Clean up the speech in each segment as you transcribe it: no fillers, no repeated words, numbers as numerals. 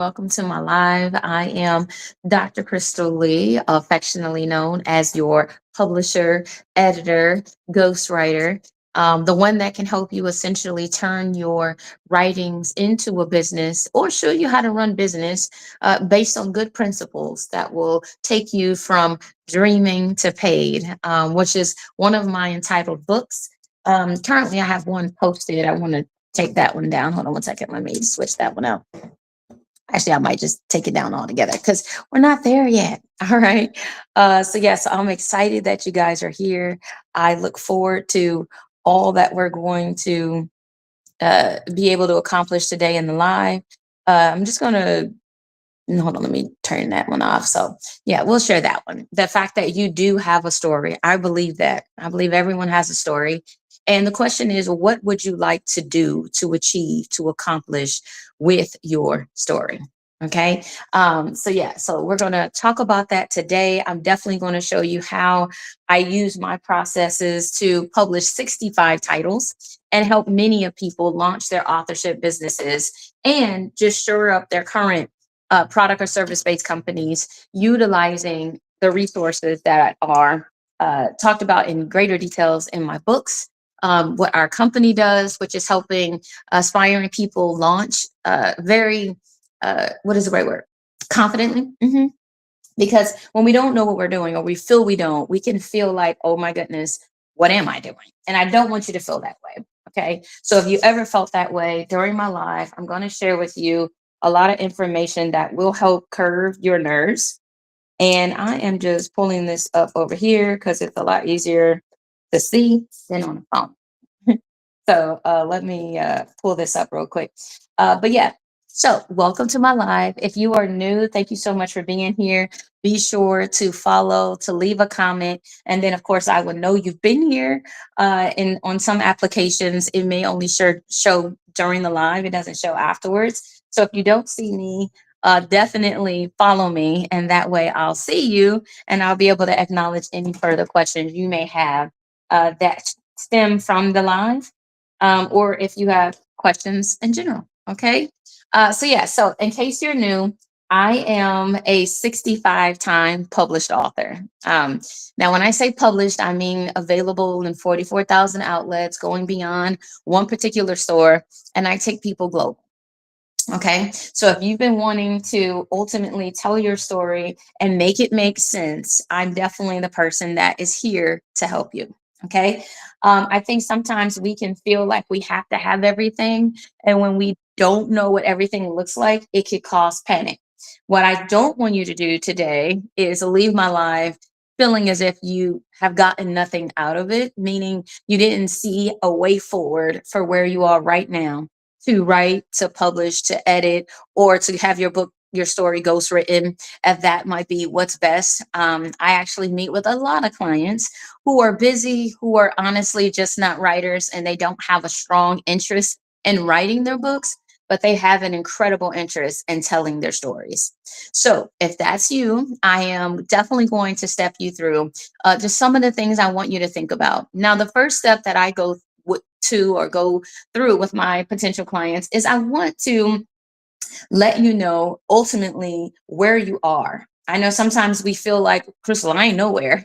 Welcome to my live. I am Dr. Krystal Lee, affectionately known as your publisher, editor, ghostwriter, the one that can help you essentially turn your writings into a business or show you how to run business based on good principles that will take you from dreaming to paid, which is one of my entitled books. Currently, I have one posted. I want to take that one down. Hold on one second. Let me switch that one out. Actually, I might just take it down altogether because we're not there yet. All right. So I'm excited that you guys are here. I look forward to all that we're going to be able to accomplish today in the live. I'm just going to hold on, let me turn that one off. So, yeah, we'll share that one. The fact that you do have a story, I believe that. I believe everyone has a story. And the question is, what would you like to do, to achieve, to accomplish with your story? Okay. So we're going to talk about that today. I'm definitely going to show you how I use my processes to publish 65 titles and help many of people launch their authorship businesses and just shore up their current product or service based companies utilizing the resources that are talked about in greater details in my books. What our company does, which is helping aspiring people launch very, what is the right word? Confidently. Because when we don't know what we're doing or we feel we don't, we can feel like, oh my goodness, what am I doing? And I don't want you to feel that way. Okay. So if you ever felt that way during my life, I'm going to share with you a lot of information that will help curb your nerves. And I am just pulling this up over here because it's a lot easier to see than on the phone. So let me pull this up real quick. But yeah, so welcome to my live. If you are new, thank you so much for being here. Be sure to follow, to leave a comment, and then of course I will know you've been here. And on some applications, it may only show during the live; it doesn't show afterwards. So if you don't see me, definitely follow me, and that way I'll see you, and I'll be able to acknowledge any further questions you may have that stem from the live, or if you have questions in general. Okay. So in case you're new, I am a 65-time published author. Now, when I say published, I mean available in 44,000 outlets, going beyond one particular store, and I take people global. Okay. So if you've been wanting to ultimately tell your story and make it make sense, I'm definitely the person that is here to help you. Okay. I think sometimes we can feel like we have to have everything. And when we don't know what everything looks like, it could cause panic. What I don't want you to do today is leave my life feeling as if you have gotten nothing out of it, meaning you didn't see a way forward for where you are right now to write, to publish, to edit, or to have your book, your story ghostwritten, if that might be what's best. I actually meet with a lot of clients who are busy, who are honestly just not writers, and they don't have a strong interest in writing their books, but they have an incredible interest in telling their stories. So if that's you, I am definitely going to step you through just some of the things I want you to think about. Now, the first step that I to or go through with my potential clients is I want to let you know ultimately where you are. I know sometimes we feel like, Krystal, I ain't nowhere.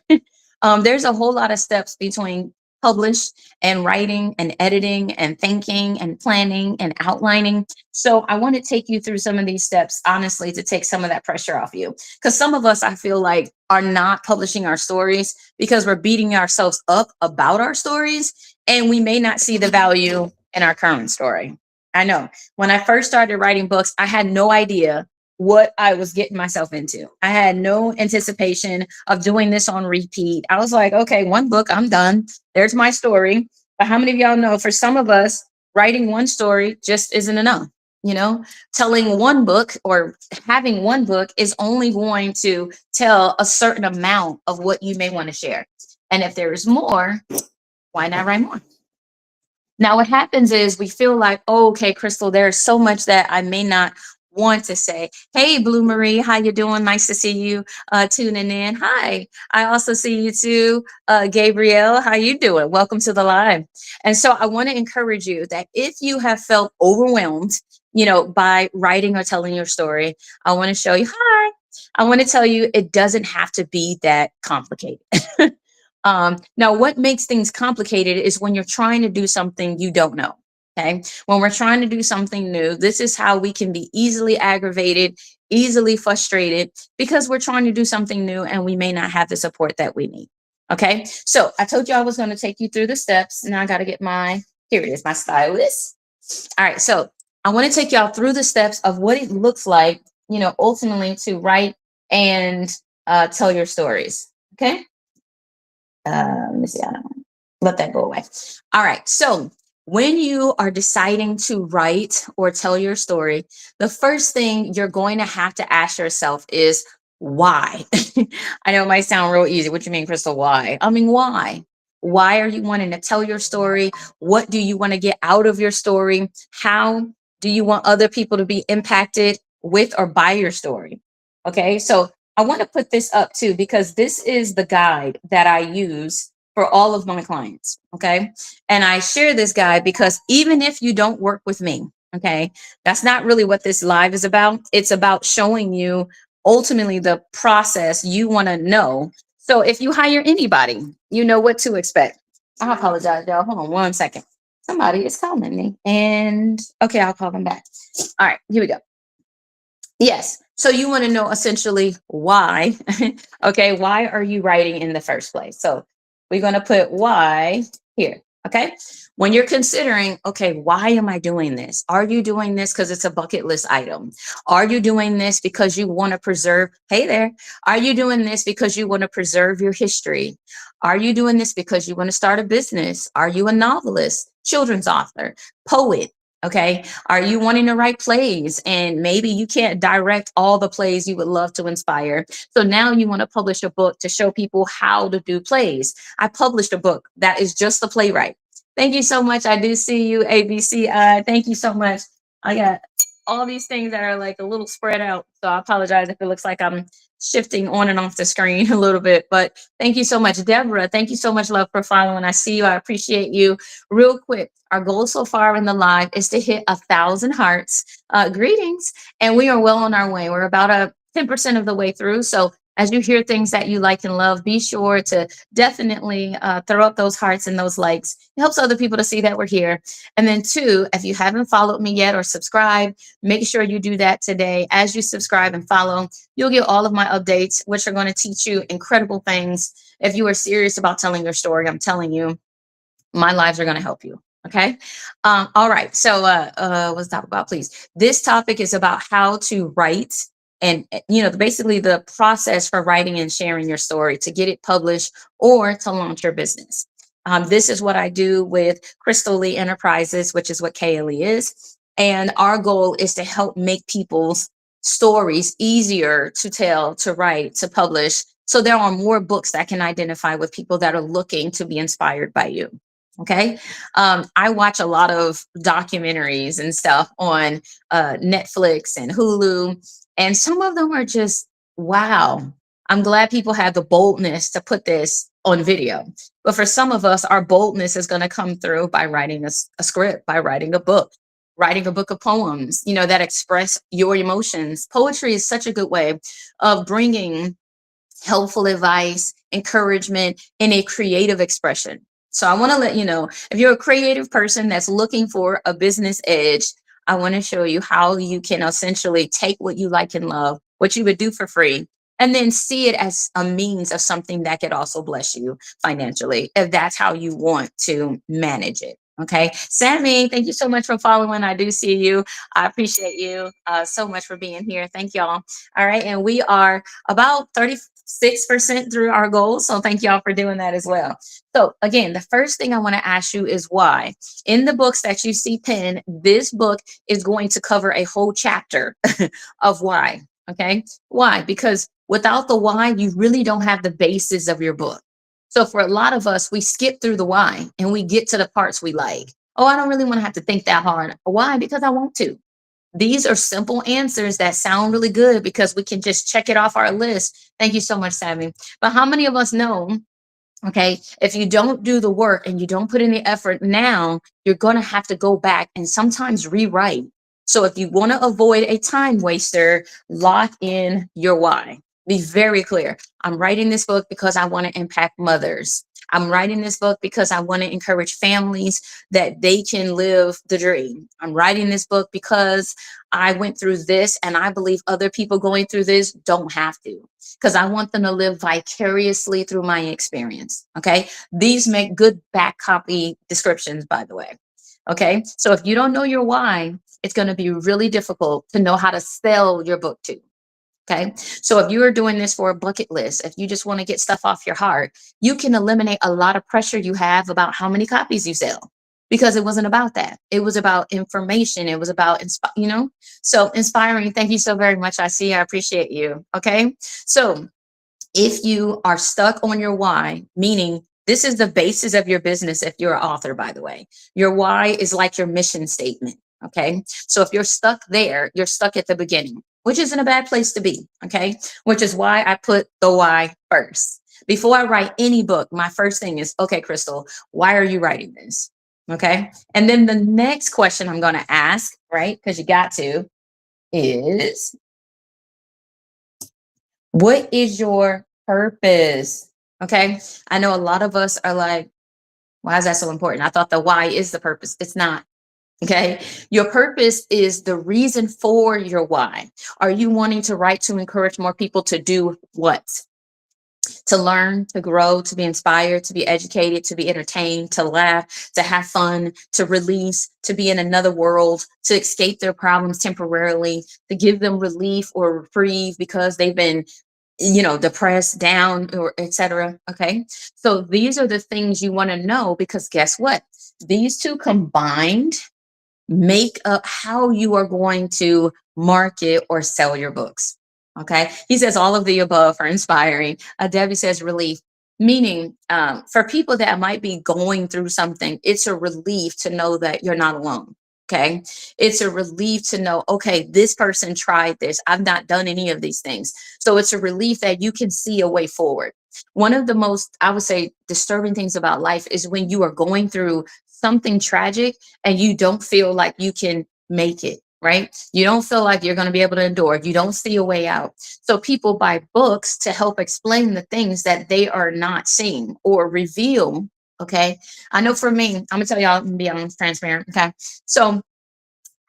There's a whole lot of steps between publish and writing and editing and thinking and planning and outlining. So I want to take you through some of these steps, honestly, to take some of that pressure off you. Because some of us, I feel like, are not publishing our stories because we're beating ourselves up about our stories, and we may not see the value in our current story. I know when I first started writing books, I had no idea what I was getting myself into. I had no anticipation of doing this on repeat. I was like, okay, one book, I'm done. There's my story. But how many of y'all know for some of us, writing one story just isn't enough? You know, telling one book or having one book is only going to tell a certain amount of what you may want to share. And if there is more, why not write more? Now, what happens is we feel like, oh, okay, Krystal, there's so much that I may not want to say, hey, Blue Marie, how you doing? Nice to see you tuning in. Hi. I also see you too, Gabrielle. How you doing? Welcome to the live. And so I want to encourage you that if you have felt overwhelmed, by writing or telling your story, I want to show you, hi. I want to tell you it doesn't have to be that complicated. Now, what makes things complicated is when you're trying to do something you don't know. Okay. When we're trying to do something new, this is how we can be easily aggravated, easily frustrated because we're trying to do something new and we may not have the support that we need. Okay. So I told you I was going to take you through the steps. Now I got to get here it is, my stylus. All right. So I want to take y'all through the steps of what it looks like, ultimately to write and tell your stories. Okay. Let me see. I don't want to let that go away. All right. So when you are deciding to write or tell your story, the first thing you're going to have to ask yourself is why? I know it might sound real easy. What you mean, Krystal? Why? I mean, why? Why are you wanting to tell your story? What do you want to get out of your story? How do you want other people to be impacted with or by your story? Okay. So I want to put this up too, because this is the guide that I use for all of my clients. Okay. And I share this guide because even if you don't work with me, okay, that's not really what this live is about. It's about showing you ultimately the process you want to know. So if you hire anybody, you know what to expect. I apologize, y'all. Hold on 1 second. Somebody is calling me. And okay, I'll call them back. All right, here we go. Yes. So you want to know essentially why. Okay. Why are you writing in the first place? So we're going to put why here. Okay. When you're considering, okay, why am I doing this? Are you doing this because it's a bucket list item? Are you doing this because you want to preserve? Hey there. Are you doing this because you want to preserve your history? Are you doing this because you want to start a business? Are you a novelist, children's author, poet? Okay. Are you wanting to write plays and maybe you can't direct all the plays you would love to inspire? So now you want to publish a book to show people how to do plays. I published a book that is just the playwright. Thank you so much. I do see you, ABCI. Thank you so much. I got all these things that are like a little spread out. So I apologize if it looks like I'm shifting on and off the screen a little bit, but thank you so much, Deborah. Thank you so much, love, for following. I see you. I appreciate you. Real quick, our goal so far in the live is to hit 1,000 hearts. Greetings, and we are well on our way. We're about 10% of the way through. So as you hear things that you like and love, be sure to definitely throw up those hearts and those likes. It helps other people to see that we're here. And then two, if you haven't followed me yet or subscribed, make sure you do that today. As you subscribe and follow, you'll get all of my updates, which are going to teach you incredible things. If you are serious about telling your story, I'm telling you, my lives are going to help you. Okay. All right. So let's talk about, please. This topic is about how to write and, basically the process for writing and sharing your story to get it published or to launch your business. This is what I do with Krystal Lee Enterprises, which is what KLE is. And our goal is to help make people's stories easier to tell, to write, to publish. So there are more books that can identify with people that are looking to be inspired by you. Okay. I watch a lot of documentaries and stuff on Netflix and Hulu, and some of them are just, wow. I'm glad people have the boldness to put this on video. But for some of us, our boldness is going to come through by writing a script, by writing a book, writing a book of poems, that express your emotions. Poetry is such a good way of bringing helpful advice, encouragement in a creative expression. So I want to let you know, if you're a creative person that's looking for a business edge, I want to show you how you can essentially take what you like and love, what you would do for free, and then see it as a means of something that could also bless you financially, if that's how you want to manage it. Okay. Sammy, thank you so much for following. I do see you. I appreciate you so much for being here. Thank y'all. All right. And we are about 36% through our goal. So thank y'all for doing that as well. So again, the first thing I want to ask you is why. In the books that you see pinned, this book is going to cover a whole chapter of why. Okay. Why? Because without the why, you really don't have the basis of your book. So for a lot of us, we skip through the why and we get to the parts we like. Oh, I don't really want to have to think that hard. Why? Because I want to. These are simple answers that sound really good because we can just check it off our list. Thank you so much, Sammy. But how many of us know, okay, if you don't do the work and you don't put in the effort now, you're going to have to go back and sometimes rewrite. So if you want to avoid a time waster, lock in your why. Be very clear. I'm writing this book because I want to impact mothers. I'm writing this book because I want to encourage families that they can live the dream. I'm writing this book because I went through this and I believe other people going through this don't have to, because I want them to live vicariously through my experience. Okay. These make good back copy descriptions, by the way. Okay. So if you don't know your why, it's going to be really difficult to know how to sell your book to. Okay. So if you are doing this for a bucket list, if you just want to get stuff off your heart, you can eliminate a lot of pressure you have about how many copies you sell, because it wasn't about that. It was about information. It was about, so inspiring. Thank you so very much. I appreciate you. Okay. So if you are stuck on your why, meaning this is the basis of your business. If you're an author, by the way, your why is like your mission statement. Okay. So if you're stuck there, you're stuck at the beginning, which isn't a bad place to be. Okay. Which is why I put the why first. Before I write any book, my first thing is, okay, Krystal, why are you writing this? Okay. And then the next question I'm going to ask, right? Because you got to, is what is your purpose? Okay. I know a lot of us are like, why is that so important? I thought the why is the purpose. It's not. Okay. Your purpose is the reason for your why. Are you wanting to write to encourage more people to do what? To learn, to grow, to be inspired, to be educated, to be entertained, to laugh, to have fun, to release, to be in another world, to escape their problems temporarily, to give them relief or reprieve because they've been, depressed, down, or etc. Okay. So these are the things you want to know, because guess what? These two combined make up how you are going to market or sell your books. Okay. He says all of the above are inspiring. Debbie says relief, meaning for people that might be going through something, it's a relief to know that you're not alone. Okay. It's a relief to know, okay, this person tried this. I've not done any of these things. So it's a relief that you can see a way forward. One of the most, I would say, disturbing things about life is when you are going through something tragic and you don't feel like you can make it, right? You don't feel like you're going to be able to endure. You don't see a way out. So people buy books to help explain the things that they are not seeing or reveal. Okay. I know for me, I'm gonna tell y'all and be honest, transparent. Okay. So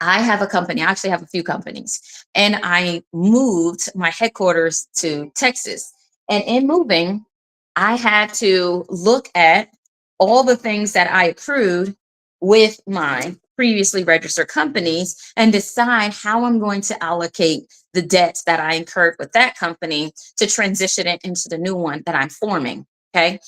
I have a company. I actually have a few companies, and I moved my headquarters to Texas. And in moving, I had to look at all the things that I accrued with my previously registered companies and decide how I'm going to allocate the debts that I incurred with that company to transition it into the new one that I'm forming. Okay.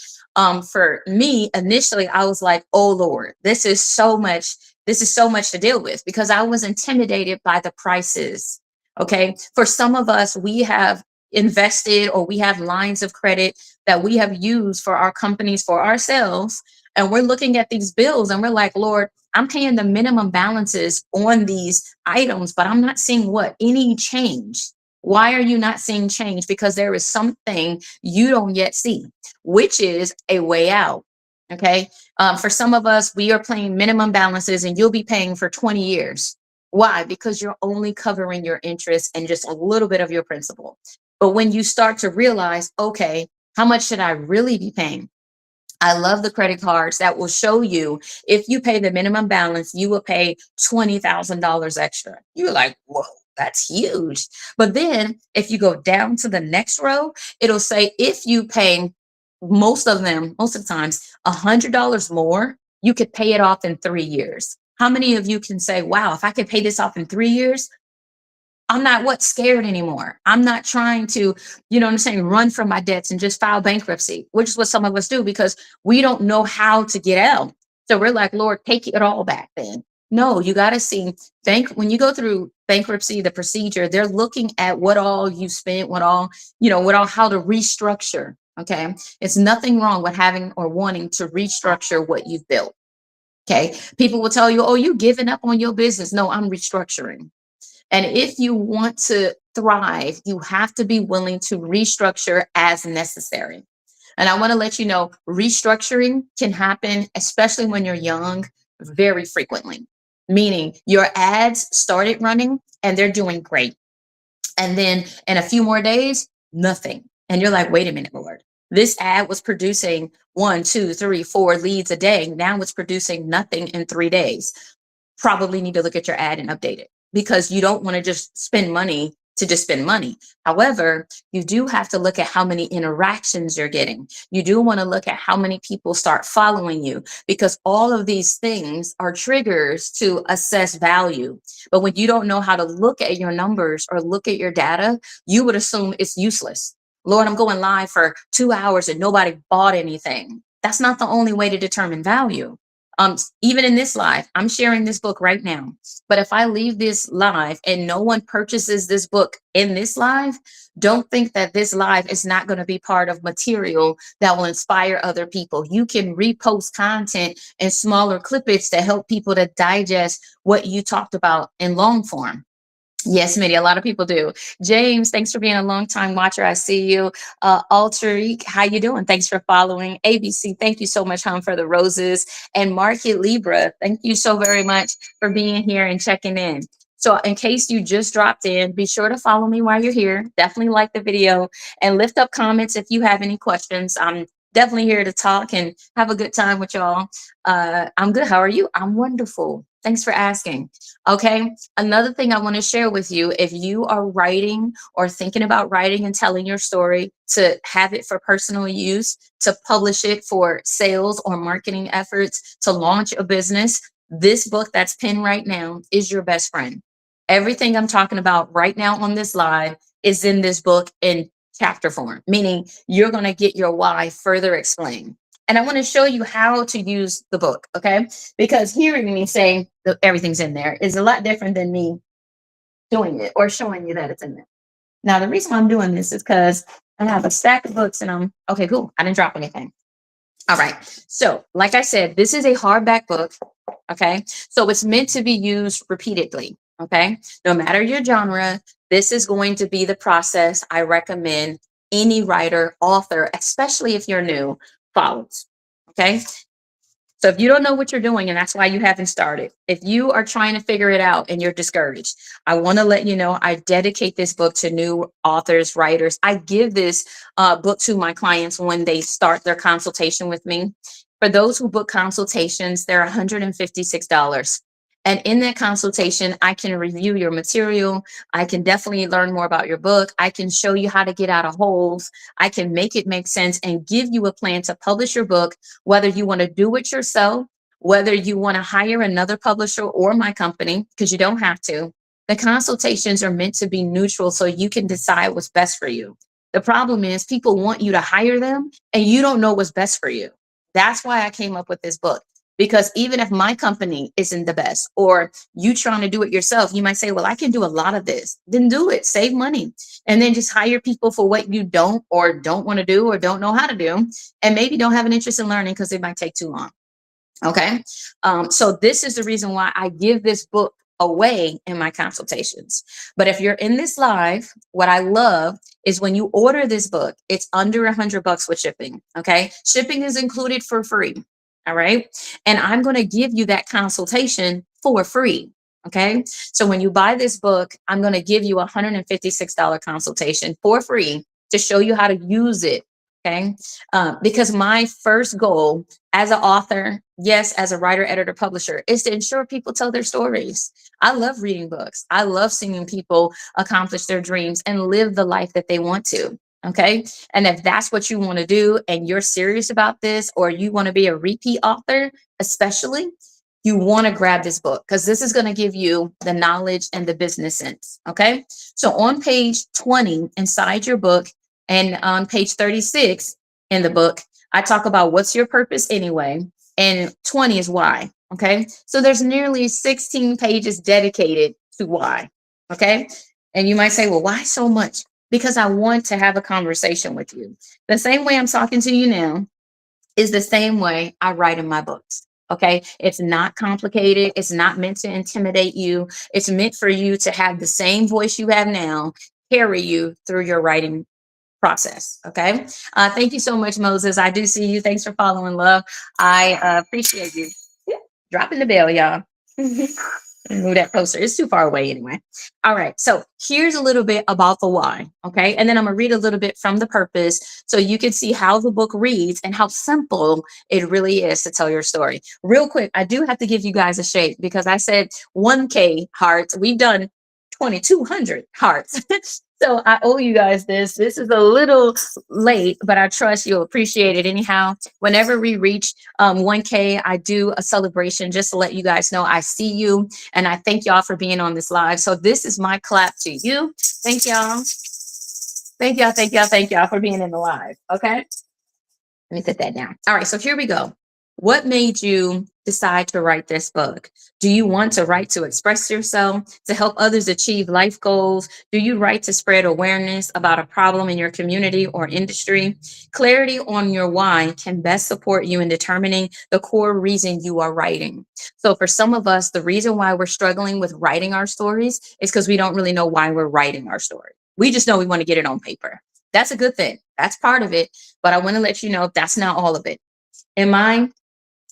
For me, initially, I was like, oh Lord, this is so much to deal with, because I was intimidated by the prices. Okay. For some of us, we have invested or we have lines of credit that we have used for our companies, for ourselves. And we're looking at these bills and we're like, Lord, I'm paying the minimum balances on these items, but I'm not seeing any change. Why are you not seeing change? Because there is something you don't yet see, which is a way out. Okay. For some of us, we are paying minimum balances and you'll be paying for 20 years. Why? Because you're only covering your interest and just a little bit of your principal. But when you start to realize, okay, how much should I really be paying? I love the credit cards that will show you, if you pay the minimum balance, you will pay $20,000 extra. You're like, whoa, that's huge. But then if you go down to the next row, it'll say, if you pay most of the times, $100 more, you could pay it off in 3 years. How many of you can say, wow, if I could pay this off in 3 years, I'm not scared anymore. I'm not trying to, what I'm saying, run from my debts and just file bankruptcy, which is what some of us do because we don't know how to get out. So we're like, Lord, take it all back then. No, you got to see when you go through bankruptcy, the procedure, they're looking at what all you spent, how to restructure. Okay. It's nothing wrong with having or wanting to restructure what you've built. Okay. People will tell you, oh, you giving up on your business. No, I'm restructuring. And if you want to thrive, you have to be willing to restructure as necessary. And I want to let you know restructuring can happen, especially when you're young, very frequently. Meaning your ads started running and they're doing great. And then in a few more days, nothing. And you're like, wait a minute, Lord. This ad was producing one, two, three, four leads a day. Now it's producing nothing in 3 days. Probably need to look at your ad and update it because you don't want to just spend money to just spend money. However, you do have to look at how many interactions you're getting. You do want to look at how many people start following you because all of these things are triggers to assess value. But when you don't know how to look at your numbers or look at your data, you would assume it's useless. Lord, I'm going live for 2 hours and nobody bought anything. That's not the only way to determine value. Even in this live, I'm sharing this book right now. But if I leave this live and no one purchases this book in this live, don't think that this live is not going to be part of material that will inspire other people. You can repost content in smaller clippets to help people to digest what you talked about in long form. Yes, Mitty, a lot of people do. James, thanks for being a long time watcher. I see you. Alterique, how you doing? Thanks for following. ABC, thank you so much, hon, for the roses. And Market Libra, thank you so very much for being here and checking in. So in case you just dropped in, be sure to follow me while you're here. Definitely like the video and lift up comments if you have any questions. I'm definitely here to talk and have a good time with y'all. I'm good. How are you? I'm wonderful. Thanks for asking. Okay. Another thing I want to share with you, if you are writing or thinking about writing and telling your story to have it for personal use, to publish it for sales or marketing efforts, to launch a business, this book that's pinned right now is your best friend. Everything I'm talking about right now on this live is in this book in chapter form, meaning you're going to get your why further explained. And I want to show you how to use the book, okay? Because hearing me say that everything's in there is a lot different than me doing it or showing you that it's in there. Now, the reason why I'm doing this is because I have a stack of books and I'm okay, cool. I didn't drop anything. All right. So, like I said, this is a hardback book, okay? So it's meant to be used repeatedly, okay? No matter your genre, this is going to be the process I recommend any writer, author, especially if you're new, follows, okay? So if you don't know what you're doing and that's why you haven't started, if you are trying to figure it out and you're discouraged, I want to let you know I dedicate this book to new authors, writers. I give this book to my clients when they start their consultation with me. For those who book consultations, they're $156. And in that consultation, I can review your material. I can definitely learn more about your book. I can show you how to get out of holes. I can make it make sense and give you a plan to publish your book, whether you want to do it yourself, whether you want to hire another publisher or my company, because you don't have to. The consultations are meant to be neutral so you can decide what's best for you. The problem is people want you to hire them and you don't know what's best for you. That's why I came up with this book. Because even if my company isn't the best, or you trying to do it yourself, you might say, well, I can do a lot of this. Then do it, save money. And then just hire people for what you don't or don't want to do or don't know how to do. And maybe don't have an interest in learning because it might take too long. Okay. So this is the reason why I give this book away in my consultations. But if you're in this live, what I love is when you order this book, it's under $100 with shipping. Okay. Shipping is included for free. All right. And I'm going to give you that consultation for free. Okay. So when you buy this book, I'm going to give you a $156 consultation for free to show you how to use it. Okay. Because my first goal as an author, yes, as a writer, editor, publisher, is to ensure people tell their stories. I love reading books. I love seeing people accomplish their dreams and live the life that they want to. Okay. And if that's what you want to do and you're serious about this, or you want to be a repeat author, especially, you want to grab this book because this is going to give you the knowledge and the business sense. Okay. So on page 20 inside your book and on page 36 in the book, I talk about what's your purpose anyway. And 20 is why. Okay. So there's nearly 16 pages dedicated to why. Okay. And you might say, well, why so much? Because I want to have a conversation with you. The same way I'm talking to you now is the same way I write in my books. Okay. It's not complicated. It's not meant to intimidate you. It's meant for you to have the same voice you have now carry you through your writing process. Okay. Thank you so much, Moses. I do see you. Thanks for following, love. I appreciate you. Yeah, dropping the bell, y'all. Move that closer. It's too far away anyway. All right. So here's a little bit about the why. Okay. And then I'm going to read a little bit from the purpose so you can see how the book reads and how simple it really is to tell your story. Real quick, I do have to give you guys a shake because I said 1K hearts. We've done 2,200 hearts. So I owe you guys this. This is a little late, but I trust you'll appreciate it anyhow. Whenever we reach 1K, I do a celebration just to let you guys know I see you and I thank y'all for being on this live. So this is my clap to you. Thank y'all. Thank y'all. Thank y'all. Thank y'all for being in the live. Okay. Let me put that down. All right, so here we go. What made you decide to write this book? Do you want to write to express yourself, to help others achieve life goals? Do you write to spread awareness about a problem in your community or industry? Clarity on your why can best support you in determining the core reason you are writing. So for some of us, the reason why we're struggling with writing our stories is because we don't really know why we're writing our story. We just know we want to get it on paper. That's a good thing. That's part of it. But I want to let you know that's not all of it. In my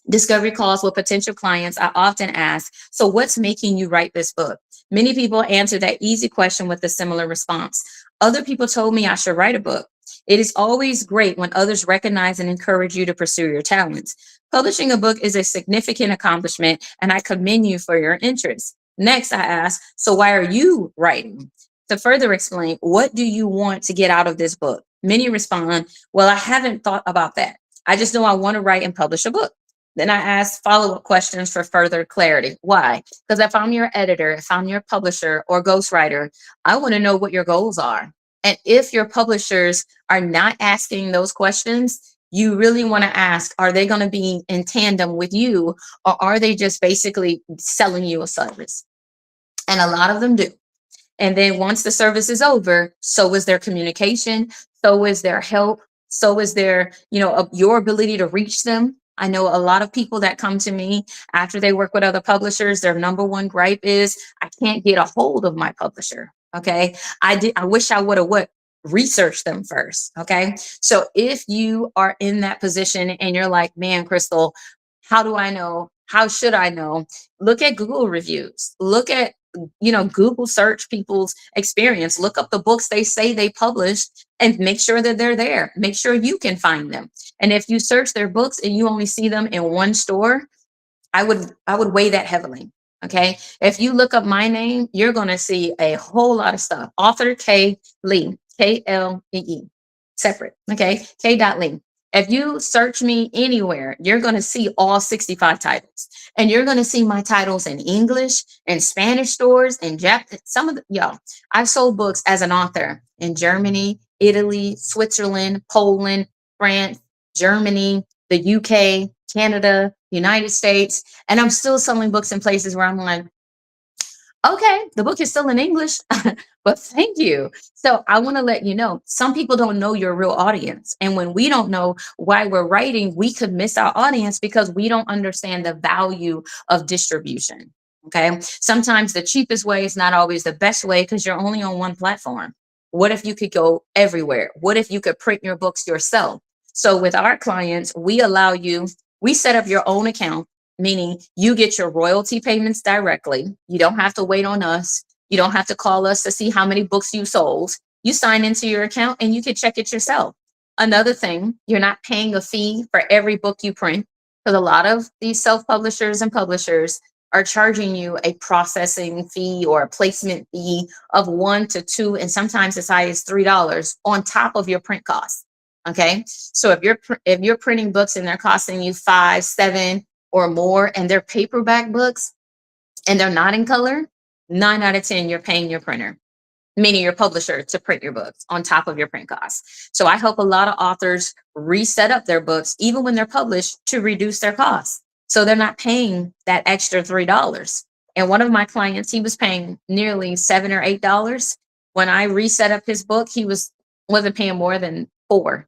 discovery calls with potential clients, I often ask, so what's making you write this book? Many people answer that easy question with a similar response. Other people told me I should write a book. It is always great when others recognize and encourage you to pursue your talents. Publishing a book is a significant accomplishment, and I commend you for your interest. Next, I ask, so why are you writing? To further explain, what do you want to get out of this book? Many respond, well, I haven't thought about that. I just know I want to write and publish a book. Then I ask follow-up questions for further clarity. Why? Because if I'm your editor, if I'm your publisher or ghostwriter, I want to know what your goals are. And if your publishers are not asking those questions, you really want to ask, are they going to be in tandem with you, or are they just basically selling you a service? And a lot of them do. And then once the service is over, so is their communication, so is their help, so is their, your ability to reach them. I know a lot of people that come to me after they work with other publishers, their number one gripe is I can't get a hold of my publisher. Okay. I wish I would have researched them first. Okay. So if you are in that position and you're like, man, Krystal, how do I know? How should I know? Look at Google reviews. Look at Google search people's experience, look up the books they say they published and make sure that they're there. Make sure you can find them. And if you search their books and you only see them in one store, I would weigh that heavily. Okay. If you look up my name, you're going to see a whole lot of stuff. Author K Lee, Klee, separate. Okay. K. Lee. If you search me anywhere, you're going to see all 65 titles, and you're going to see my titles in English and Spanish stores and Japanese. Some of the y'all, I've sold books as an author in Germany, Italy, Switzerland, Poland, France, Germany, the UK, Canada, United States, and I'm still selling books in places where I'm like, okay, the book is still in English, but thank you. So I want to let you know, some people don't know your real audience. And when we don't know why we're writing, we could miss our audience because we don't understand the value of distribution. Okay. Sometimes the cheapest way is not always the best way because you're only on one platform. What if you could go everywhere? What if you could print your books yourself? So with our clients, we set up your own account, meaning you get your royalty payments directly. You don't have to wait on us. You don't have to call us to see how many books you sold. You sign into your account and you can check it yourself. Another thing, you're not paying a fee for every book you print, because a lot of these self-publishers and publishers are charging you a processing fee or a placement fee of $1 to $2 and sometimes as high as $3 on top of your print costs. Okay, so if you're printing books and they're costing you 5, 7 or more, and they're paperback books and they're not in color, 9 out of 10 you're paying your printer, meaning your publisher, to print your books on top of your print costs. So I help a lot of authors reset up their books even when they're published to reduce their costs, so they're not paying that extra $3. And one of my clients, he was paying nearly $7 or $8. When I reset up his book, he wasn't paying more than $4.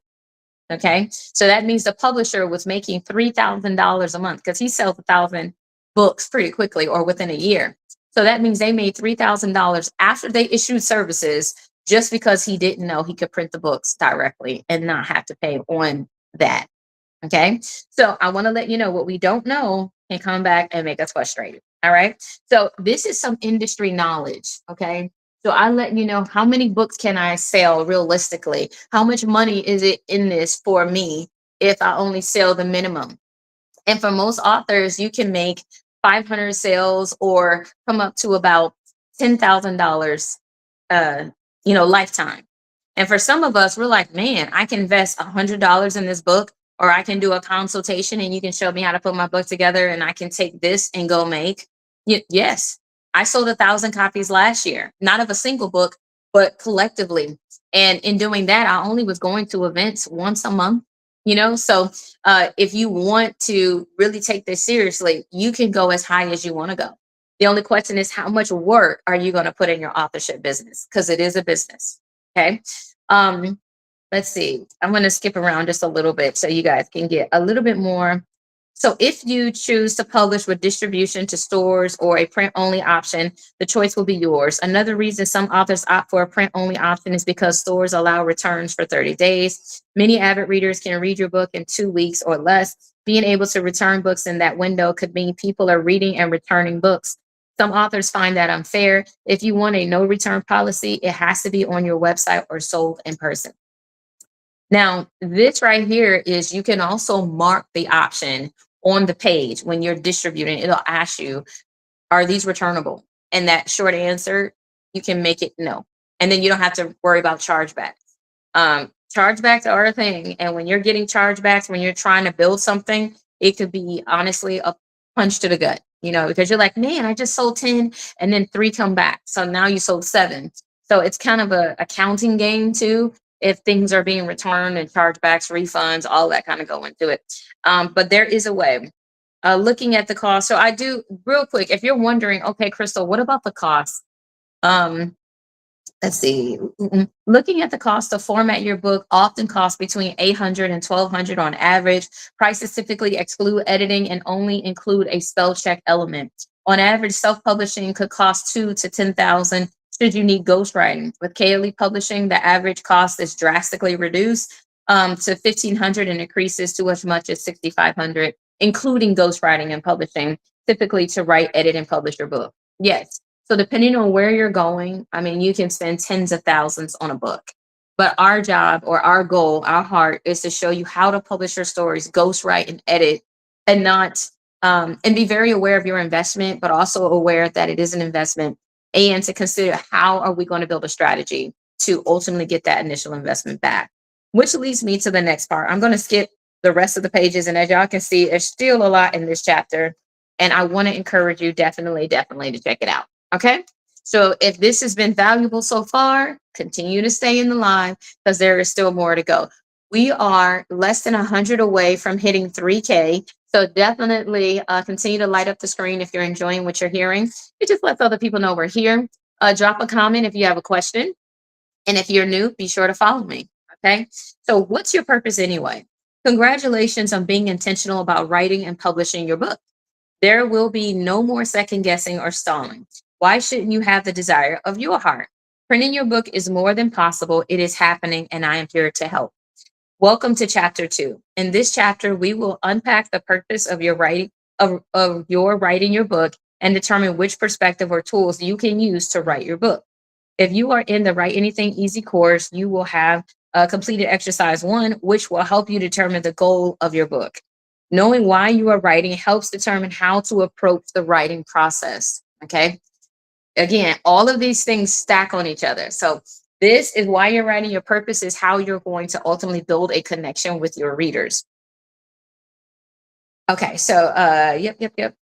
Okay. So that means the publisher was making $3,000 a month because he sells 1,000 books pretty quickly or within a year. So that means they made $3,000 after they issued services just because he didn't know he could print the books directly and not have to pay on that. Okay. So I want to let you know what we don't know can come back and make us frustrated. All right. So this is some industry knowledge. Okay. So I let you know how many books can I sell realistically? How much money is it in this for me if I only sell the minimum? And for most authors, you can make 500 sales or come up to about $10,000, uh, lifetime. And for some of us, we're like, man, I can invest $100 in this book, or I can do a consultation and you can show me how to put my book together and I can take this and go make. Yes, I sold 1,000 copies last year, not of a single book, but collectively. And in doing that, I only was going to events once a month, so if you want to really take this seriously, you can go as high as you want to go. The only question is how much work are you going to put in your authorship business? Because it is a business. Okay. Um, let's see. I'm going to skip around just a little bit so you guys can get a little bit more. So if you choose to publish with distribution to stores or a print only option, the choice will be yours. Another reason some authors opt for a print only option is because stores allow returns for 30 days. Many avid readers can read your book in 2 weeks or less. Being able to return books in that window could mean people are reading and returning books. Some authors find that unfair. If you want a no return policy, it has to be on your website or sold in person. Now, this right here is you can also mark the option on the page when you're distributing. It'll ask you, are these returnable? And that short answer, you can make it no. And then you don't have to worry about chargebacks. Chargebacks are a thing. And when you're getting chargebacks, when you're trying to build something, it could be honestly a punch to the gut, because you're like, man, I just sold 10 and then 3 come back. So now you sold 7. So it's kind of a accounting game too. If things are being returned and chargebacks, refunds, all that kind of go into it. But there is a way. Looking at the cost. So I do real quick, if you're wondering, okay, Krystal, what about the cost? Um, let's see. Looking at the cost to format your book often costs between $800 and $1,200 on average. Prices typically exclude editing and only include a spell check element. On average, self-publishing could cost $2,000 to $10,000 should you need ghostwriting. With KLE Publishing, the average cost is drastically reduced to $1,500 and increases to as much as $6,500, including ghostwriting and publishing, typically to write, edit, and publish your book. Yes. So depending on where you're going, I mean, you can spend tens of thousands on a book. But our job or our goal, our heart is to show you how to publish your stories, ghostwrite and edit, and not and be very aware of your investment, but also aware that it is an investment, and to consider how are we going to build a strategy to ultimately get that initial investment back. Which leads me to the next part. I'm going to skip the rest of the pages, and as y'all can see, there's still a lot in this chapter, and I want to encourage you definitely to check it out. Okay. So if this has been valuable so far, continue to stay in the line because there is still more to go. We are less than 100 away from hitting 3K. So definitely continue to light up the screen if you're enjoying what you're hearing. It just lets other people know we're here. Drop a comment if you have a question. And if you're new, be sure to follow me. Okay. So what's your purpose anyway? Congratulations on being intentional about writing and publishing your book. There will be no more second guessing or stalling. Why shouldn't you have the desire of your heart? Printing your book is more than possible. It is happening, and I am here to help. Welcome to chapter 2. In this chapter, we will unpack the purpose of your writing of your writing your book and determine which perspective or tools you can use to write your book. If you are in the Write Anything Easy course, you will have completed exercise 1, which will help you determine the goal of your book. Knowing why you are writing helps determine how to approach the writing process. Okay. Again, all of these things stack on each other. So this is why you're writing. Your purpose is how you're going to ultimately build a connection with your readers. Okay. So, yep.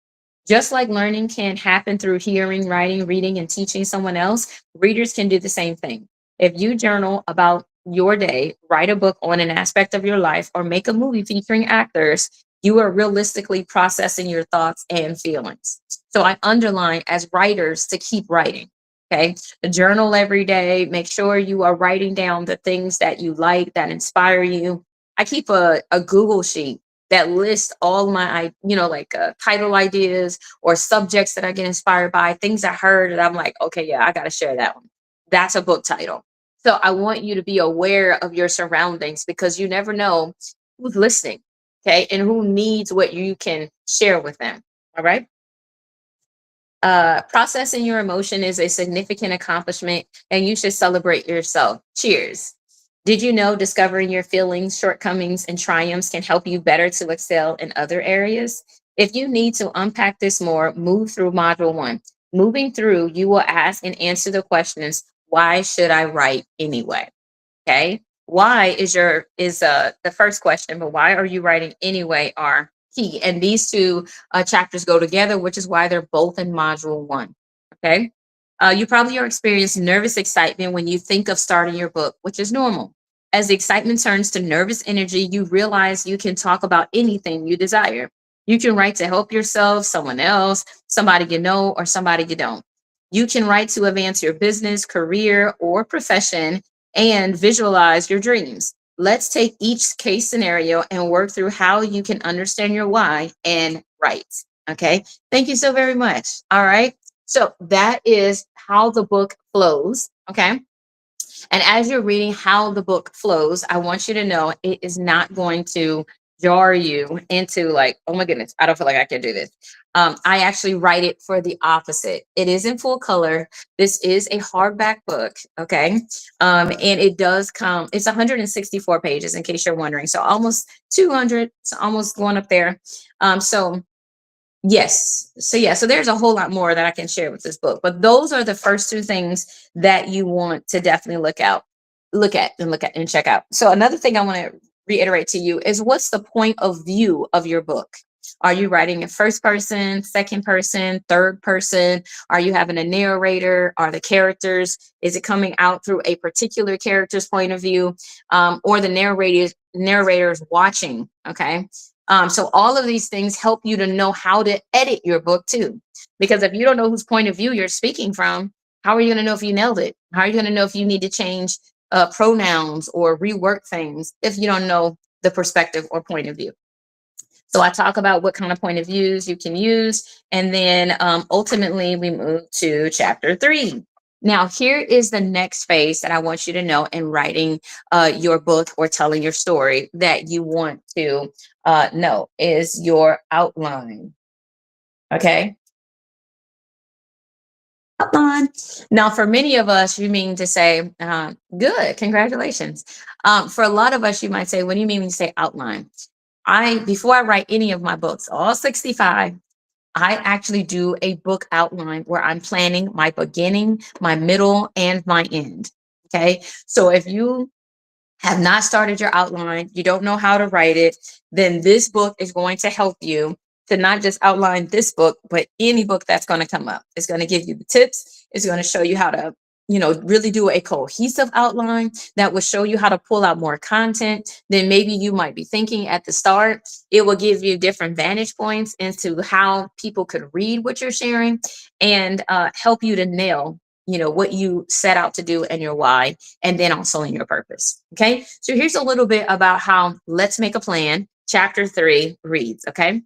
Just like learning can happen through hearing, writing, reading, and teaching someone else, readers can do the same thing. If you journal about your day, write a book on an aspect of your life, or make a movie featuring actors, you are realistically processing your thoughts and feelings. So I underline as writers to keep writing. Okay. Journal every day. Make sure you are writing down the things that you like, that inspire you. I keep a Google sheet that lists all my, like title ideas or subjects that I get inspired by, things I heard, and I'm like, okay, yeah, I got to share that one. That's a book title. So I want you to be aware of your surroundings because you never know who's listening, okay, and who needs what you can share with them. All right. Processing your emotion is a significant accomplishment and you should celebrate yourself. Cheers. Did you know discovering your feelings, shortcomings, and triumphs can help you better to excel in other areas? If you need to unpack this more, move through module one. Moving through, you will ask and answer the questions: why should I write anyway? Okay. Why is the first question, but why are you writing anyway are key. And these two chapters go together, which is why they're both in module one. Okay. You probably are experiencing nervous excitement when you think of starting your book, which is normal. As the excitement turns to nervous energy, you realize you can talk about anything you desire. You can write to help yourself, someone else, somebody you know, or somebody you don't. You can write to advance your business, career, or profession and visualize your dreams. Let's take each case scenario and work through how you can understand your why and write. Okay. Thank you so very much. All right. So that is how the book flows. Okay. And as you're reading how the book flows, I want you to know it is not going to jar you into like, oh my goodness, I don't feel like I can do this. I actually write it for the opposite. It is in full color. This is a hardback book. Okay. And it does come, it's 164 pages in case you're wondering. So almost 200, it's almost going up there. So yes. So yeah, so there's a whole lot more that I can share with this book, but those are the first two things that you want to definitely look at and check out. So another thing I want to reiterate to you is what's the point of view of your book? Are you writing in first person, second person, third person? Are you having a narrator? Are the characters, is it coming out through a particular character's point of view, or the narrators watching? Okay. So all of these things help you to know how to edit your book too. Because if you don't know whose point of view you're speaking from, how are you going to know if you nailed it? How are you going to know if you need to change pronouns or rework things if you don't know the perspective or point of view? So I talk about what kind of point of views you can use. And then ultimately we move to chapter 3. Now, here is the next phase that I want you to know in writing your book or telling your story that you want to know is your outline. Okay. Outline. Now, for many of us, you mean to say, good, congratulations. For a lot of us, you might say, what do you mean when you say outline? Before I write any of my books, all 65, I actually do a book outline where I'm planning my beginning, my middle, and my end. Okay. So if you have not started your outline, you don't know how to write it, then this book is going to help you to not just outline this book, but any book that's going to come up. It's going to give you the tips. It's going to show you how to, really do a cohesive outline that will show you how to pull out more content than maybe you might be thinking at the start. It will give you different vantage points into how people could read what you're sharing and help you to nail, what you set out to do and your why, and then also in your purpose. Okay. So here's a little bit about how Let's Make a Plan, chapter 3 reads. Okay.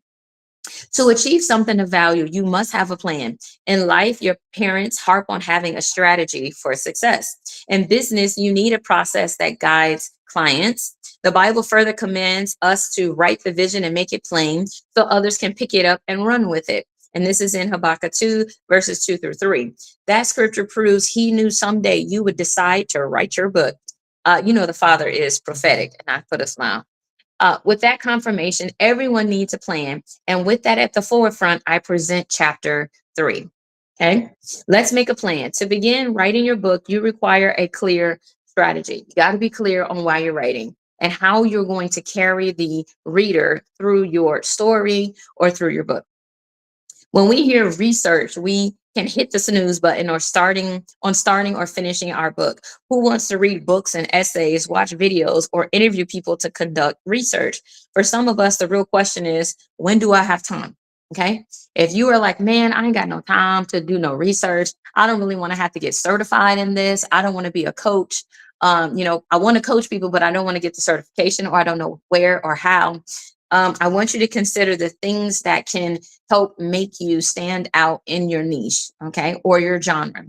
To achieve something of value, you must have a plan. In life, your parents harp on having a strategy for success. In business, you need a process that guides clients. The Bible further commands us to write the vision and make it plain so others can pick it up and run with it. And this is in Habakkuk 2, verses 2 through 3. That scripture proves he knew someday you would decide to write your book. The Father is prophetic, and I put a smile. With that confirmation, everyone needs a plan. And with that at the forefront, I present chapter 3. Okay, let's make a plan. To begin writing your book, you require a clear strategy. You got to be clear on why you're writing and how you're going to carry the reader through your story or through your book. When we hear research, we can hit the snooze button or starting or finishing our book. Who wants to read books and essays, watch videos, or interview people to conduct research? For some of us, the real question is, when do I have time? Okay. If you are like, man, I ain't got no time to do no research. I don't really want to have to get certified in this. I don't want to be a coach. I want to coach people, but I don't want to get the certification, or I don't know where or how. I want you to consider the things that can help make you stand out in your niche, okay, or your genre.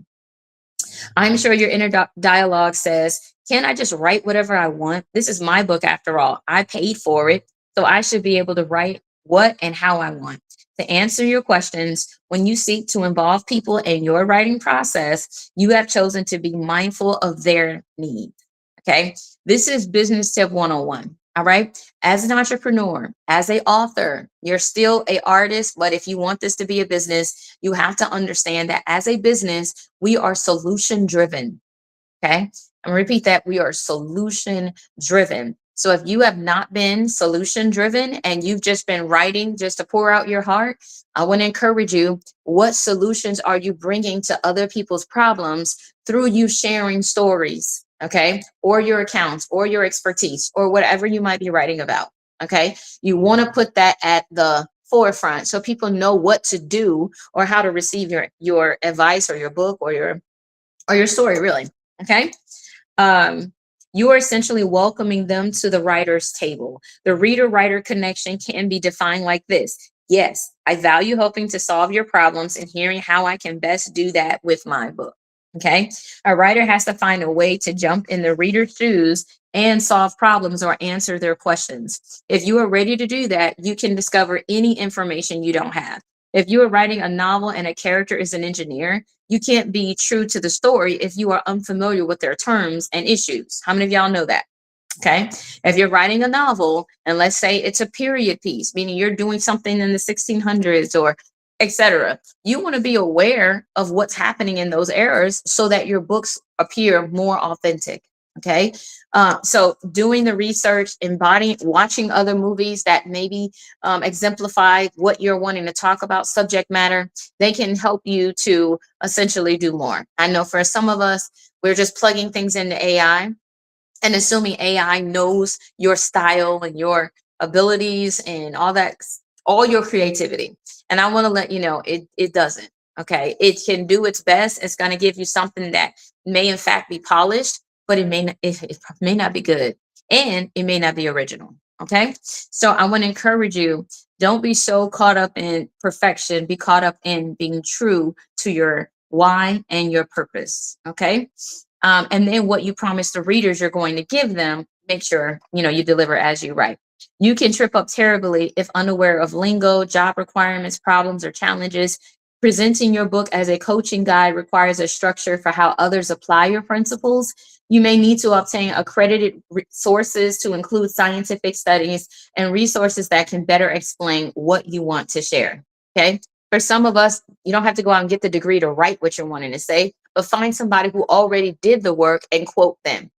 I'm sure your inner dialogue says, can I just write whatever I want? This is my book after all. I paid for it. So I should be able to write what and how I want. To answer your questions, when you seek to involve people in your writing process, you have chosen to be mindful of their needs. Okay. This is business tip 101. All right. As an entrepreneur, as a author, you're still a artist, but if you want this to be a business, you have to understand that as a business, we are solution driven. Okay. I'm gonna repeat that. We are solution driven. So if you have not been solution driven and you've just been writing just to pour out your heart, I want to encourage you. What solutions are you bringing to other people's problems through you sharing stories? Okay. Or your accounts or your expertise or whatever you might be writing about. Okay. You want to put that at the forefront so people know what to do or how to receive your advice or your book or your story, really. Okay. um, you are essentially welcoming them to the writer's table. The reader writer connection can be defined like this: yes, I value helping to solve your problems and hearing how I can best do that with my book. Okay. A writer has to find a way to jump in the reader's shoes and solve problems or answer their questions. If you are ready to do that, you can discover any information you don't have. If you are writing a novel and a character is an engineer, you can't be true to the story if you are unfamiliar with their terms and issues. How many of y'all know that? Okay. If you're writing a novel and let's say it's a period piece, meaning you're doing something in the 1600s or etc., you want to be aware of what's happening in those eras so that your books appear more authentic. Okay. So doing the research, embodying, watching other movies that maybe exemplify what you're wanting to talk about, subject matter, they can help you to essentially do more. I know for some of us, we're just plugging things into AI and assuming AI knows your style and your abilities and all that, all your creativity. And I want to let you know it doesn't. Okay. It can do its best. It's going to give you something that may in fact be polished, but it may not be good and it may not be original. Okay. So I want to encourage you, don't be so caught up in perfection, be caught up in being true to your why and your purpose. Okay. And then what you promise the readers you're going to give them, make sure you deliver as you write. You can trip up terribly if unaware of lingo, job requirements, problems, or challenges. Presenting your book as a coaching guide requires a structure for how others apply your principles. You may need to obtain accredited sources to include scientific studies and resources that can better explain what you want to share. Okay. For some of us, you don't have to go out and get the degree to write what you're wanting to say, but find somebody who already did the work and quote them.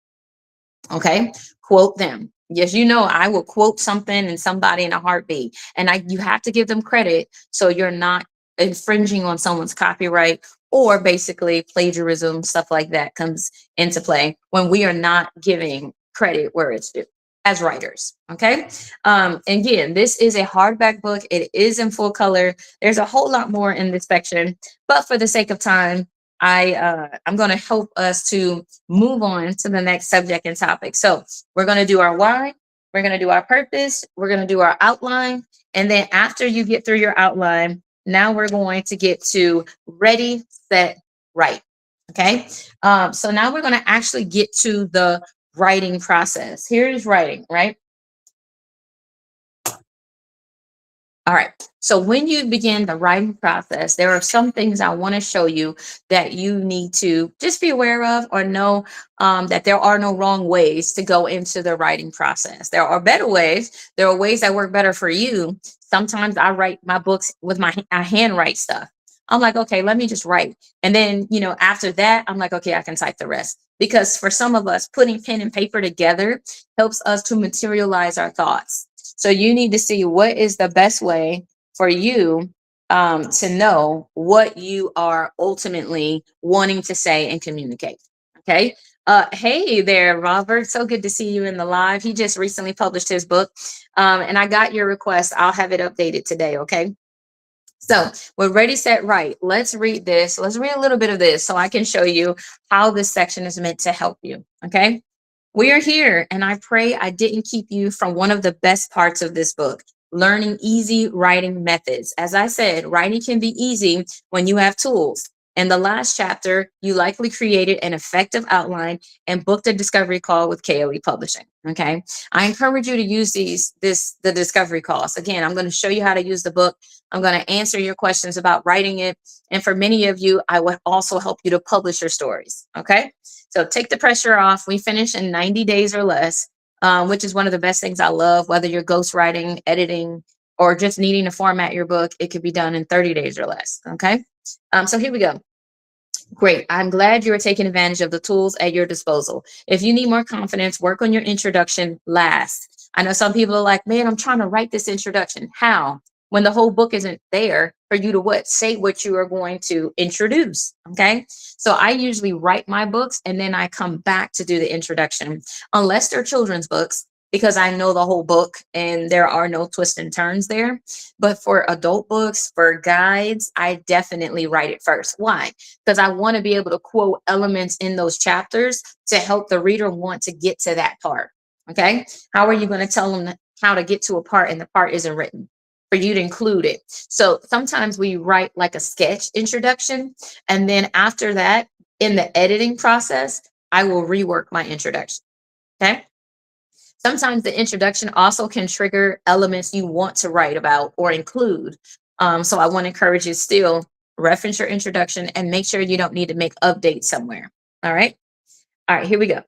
Okay. Quote them. Yes, I will quote something and somebody in a heartbeat. And you have to give them credit so you're not infringing on someone's copyright or basically plagiarism, stuff like that comes into play when we are not giving credit where it's due as writers. Okay. Again, this is a hardback book. It is in full color. There's a whole lot more in this section, but for the sake of time, I'm going to help us to move on to the next subject and topic. So we're going to do our why, we're going to do our purpose, we're going to do our outline, and then after you get through your outline, now we're going to get to ready, set, write. Okay. So now we're going to actually get to the writing process. Here's writing, right? All right. So when you begin the writing process, there are some things I want to show you that you need to just be aware of or know that there are no wrong ways to go into the writing process. There are better ways. There are ways that work better for you. Sometimes I write my books with I handwrite stuff. I'm like, okay, let me just write. And then, after that, I'm like, okay, I can type the rest. Because for some of us, putting pen and paper together helps us to materialize our thoughts. So you need to see what is the best way for you to know what you are ultimately wanting to say and communicate. Okay. Hey there, Robert. So good to see you in the live. He just recently published his book, and I got your request. I'll have it updated today. Okay. So we're ready, set, right. Let's read this. Let's read a little bit of this so I can show you how this section is meant to help you. Okay. We are here, and I pray I didn't keep you from one of the best parts of this book, learning easy writing methods. As I said, writing can be easy when you have tools. In the last chapter, you likely created an effective outline and booked a discovery call with KLE Publishing. Okay. I encourage you to use the discovery calls. Again, I'm going to show you how to use the book. I'm going to answer your questions about writing it. And for many of you, I will also help you to publish your stories. Okay. So take the pressure off. We finish in 90 days or less, which is one of the best things I love. Whether you're ghostwriting, editing, or just needing to format your book, it could be done in 30 days or less. Okay. So here we go. Great. I'm glad you are taking advantage of the tools at your disposal. If you need more confidence, work on your introduction last. I know some people are like, man, I'm trying to write this introduction. How? When the whole book isn't there for you to what? Say what you are going to introduce. Okay. So I usually write my books and then I come back to do the introduction, unless they're children's books, because I know the whole book and there are no twists and turns there. But for adult books, for guides, I definitely write it first. Why? Because I want to be able to quote elements in those chapters to help the reader want to get to that part. Okay. How are you going to tell them how to get to a part and the part isn't written? For you to include it. So sometimes we write like a sketch introduction. And then after that, in the editing process, I will rework my introduction. Okay. Sometimes the introduction also can trigger elements you want to write about or include. So I want to encourage you still reference your introduction and make sure you don't need to make updates somewhere. All right. All right, here we go.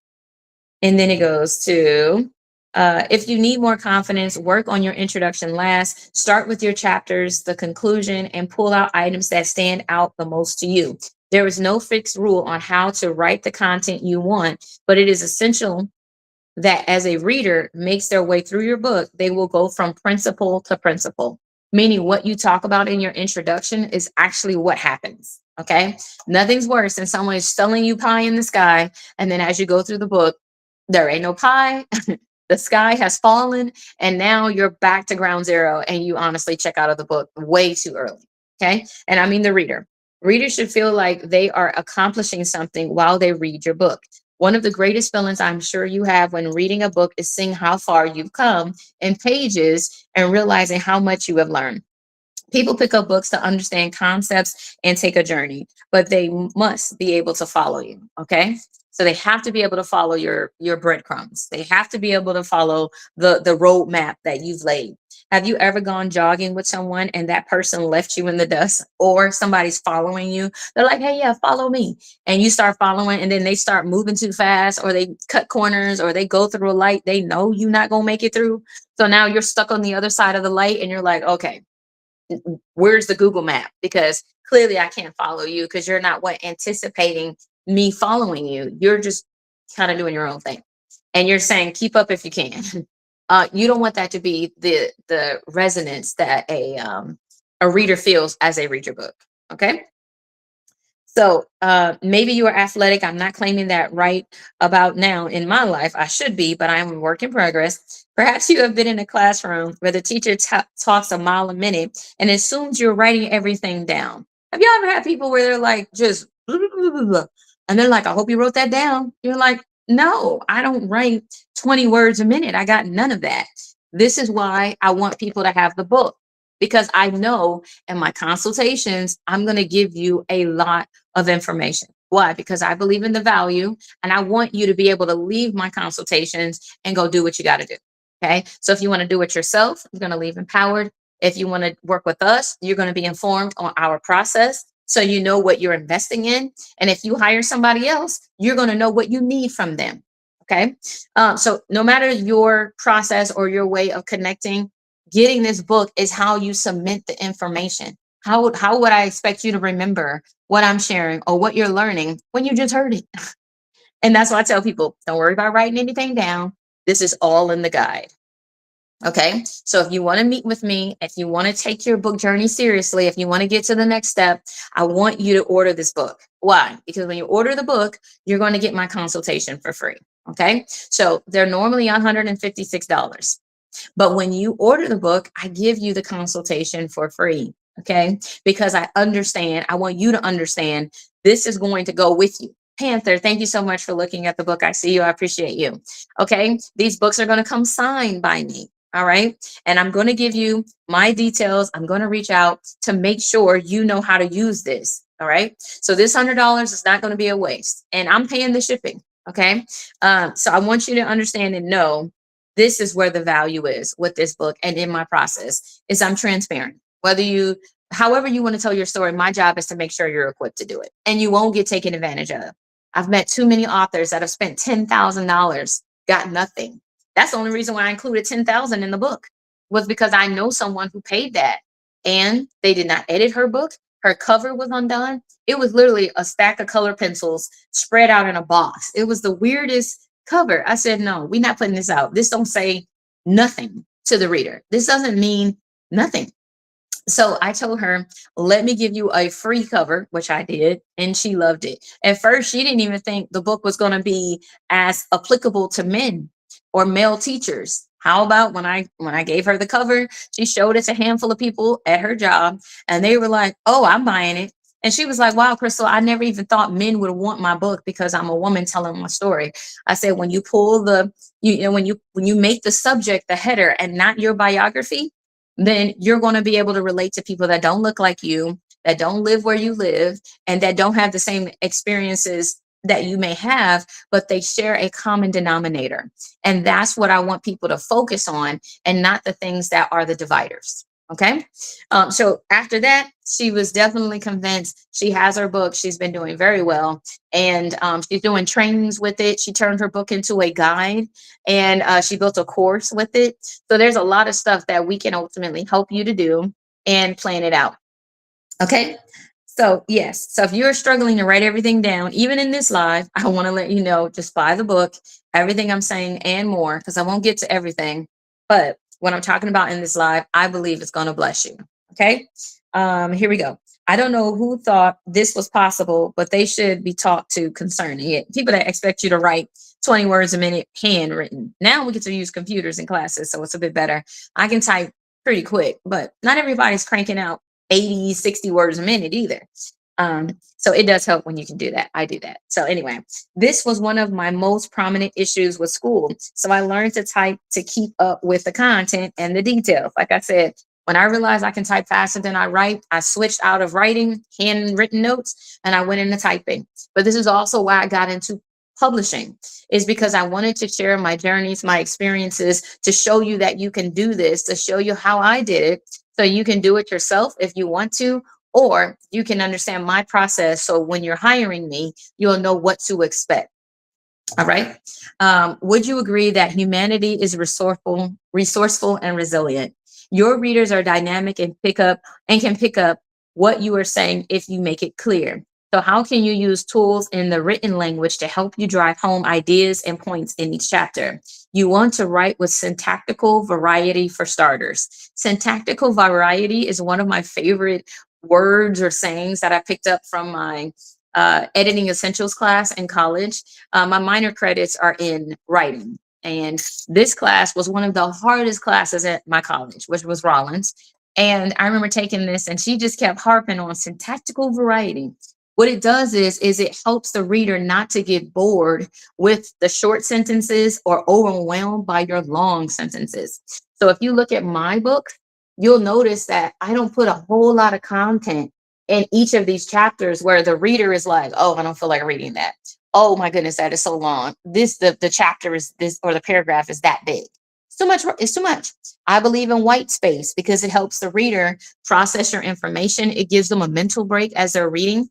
And then it goes to if you need more confidence, work on your introduction last. Start with your chapters, the conclusion, and pull out items that stand out the most to you. There is no fixed rule on how to write the content you want, but it is essential that as a reader makes their way through your book, they will go from principle to principle, meaning what you talk about in your introduction is actually what happens. Okay. Nothing's worse than someone is selling you pie in the sky. And then as you go through the book, there ain't no pie. The sky has fallen. And now you're back to ground zero. And you honestly check out of the book way too early. Okay. And I mean, the reader. Readers should feel like they are accomplishing something while they read your book. One of the greatest feelings I'm sure you have when reading a book is seeing how far you've come in pages and realizing how much you have learned. People pick up books to understand concepts and take a journey, but they must be able to follow you. Okay. So they have to be able to follow your breadcrumbs. They have to be able to follow the roadmap that you've laid. Have you ever gone jogging with someone and that person left you in the dust, or somebody's following you? They're like, hey, yeah, follow me. And you start following, and then they start moving too fast, or they cut corners, or they go through a light they know you're not going to make it through. So now you're stuck on the other side of the light and you're like, okay, where's the Google map? Because clearly I can't follow you because you're not what anticipating me following you. You're just kind of doing your own thing. And you're saying keep up if you can. You don't want that to be the resonance that a reader feels as they read your book. Okay. So maybe you are athletic. I'm not claiming that right about now in my life. I should be, but I'm a work in progress. Perhaps you have been in a classroom where the teacher talks a mile a minute and assumes you're writing everything down. Have you ever had people where they're like just blah, blah, blah, blah, blah, and they're like, I hope you wrote that down. You're like, no, I don't write 20 words a minute. I got none of that. This is why I want people to have the book, because I know in my consultations, I'm going to give you a lot of information. Why? Because I believe in the value and I want you to be able to leave my consultations and go do what you got to do. Okay. So if you want to do it yourself, you're going to leave empowered. If you want to work with us, you're going to be informed on our process. So you know what you're investing in. And if you hire somebody else, you're going to know what you need from them. Okay. So no matter your process or your way of connecting, getting this book is how you cement the information. How would I expect you to remember what I'm sharing or what you're learning when you just heard it? And that's why I tell people, don't worry about writing anything down. This is all in the guide. Okay. So if you want to meet with me, if you want to take your book journey seriously, if you want to get to the next step, I want you to order this book. Why? Because when you order the book, you're going to get my consultation for free. Okay. So they're normally $156. But when you order the book, I give you the consultation for free. Okay, because I understand, I want you to understand this is going to go with you. Panther, thank you so much for looking at the book. I see you. I appreciate you. Okay, these books are going to come signed by me. All right, and I'm going to give you my details. I'm going to reach out to make sure you know how to use this. All right, so this $100 is not going to be a waste, and I'm paying the shipping. Okay, so I want you to understand and know this is where the value is with this book and in my process is I'm transparent. Whether you however you want to tell your story, my job is to make sure you're equipped to do it and you won't get taken advantage of. I've met too many authors that have spent $10,000, got nothing. That's the only reason why I included 10,000 in the book was because I know someone who paid that and they did not edit her book. Her cover was undone. It was literally a stack of color pencils spread out in a box. It was the weirdest cover. I said, no, we're not putting this out. This don't say nothing to the reader. This doesn't mean nothing. So I told her, let me give you a free cover, which I did, and she loved it. At first, she didn't even think the book was going to be as applicable to men or male teachers. How about when I gave her the cover, she showed it to a handful of people at her job, and they were like, "Oh, I'm buying it." And she was like, "Wow, Krystal, I never even thought men would want my book because I'm a woman telling my story." I said, "When you pull when you make the subject the header and not your biography, then you're going to be able to relate to people that don't look like you, that don't live where you live, and that don't have the same experiences that you may have, but they share a common denominator. And that's what I want people to focus on and not the things that are the dividers. Okay. So after that, she was definitely convinced. She has her book. She's been doing very well. And she's doing trainings with it. She turned her book into a guide and she built a course with it. So there's a lot of stuff that we can ultimately help you to do and plan it out. Okay. So, yes. So, if you're struggling to write everything down, even in this live, I want to let you know just buy the book, everything I'm saying and more, because I won't get to everything. But what I'm talking about in this live, I believe it's going to bless you. Okay. Here we go. I don't know who thought this was possible, but they should be taught to concerning it. People that expect you to write 20 words a minute handwritten. Now we get to use computers in classes, so it's a bit better. I can type pretty quick, but not everybody's cranking out 80, 60 words a minute either. So it does help when you can do that. I do that. So anyway, this was one of my most prominent issues with school. So I learned to type to keep up with the content and the details. Like I said, when I realized I can type faster than I write, I switched out of writing handwritten notes and I went into typing. But this is also why I got into publishing, is because I wanted to share my journeys, my experiences, to show you that you can do this, to show you how I did it, so you can do it yourself if you want to, or you can understand my process. So when you're hiring me, you'll know what to expect. All right. Would you agree that humanity is resourceful and resilient? Your readers are dynamic and can pick up what you are saying if you make it clear. So how can you use tools in the written language to help you drive home ideas and points in each chapter? You want to write with syntactical variety for starters. Syntactical variety is one of my favorite words or sayings that I picked up from my editing essentials class in college. My minor credits are in writing. And this class was one of the hardest classes at my college, which was Rollins. And I remember taking this, and she just kept harping on syntactical variety. What it does is it helps the reader not to get bored with the short sentences or overwhelmed by your long sentences. So if you look at my book, you'll notice that I don't put a whole lot of content in each of these chapters where the reader is like, oh, I don't feel like reading that. Oh my goodness, that is so long. The chapter is this, or the paragraph is that big. It's too much. It's too much. I believe in white space because it helps the reader process your information. It gives them a mental break as they're reading,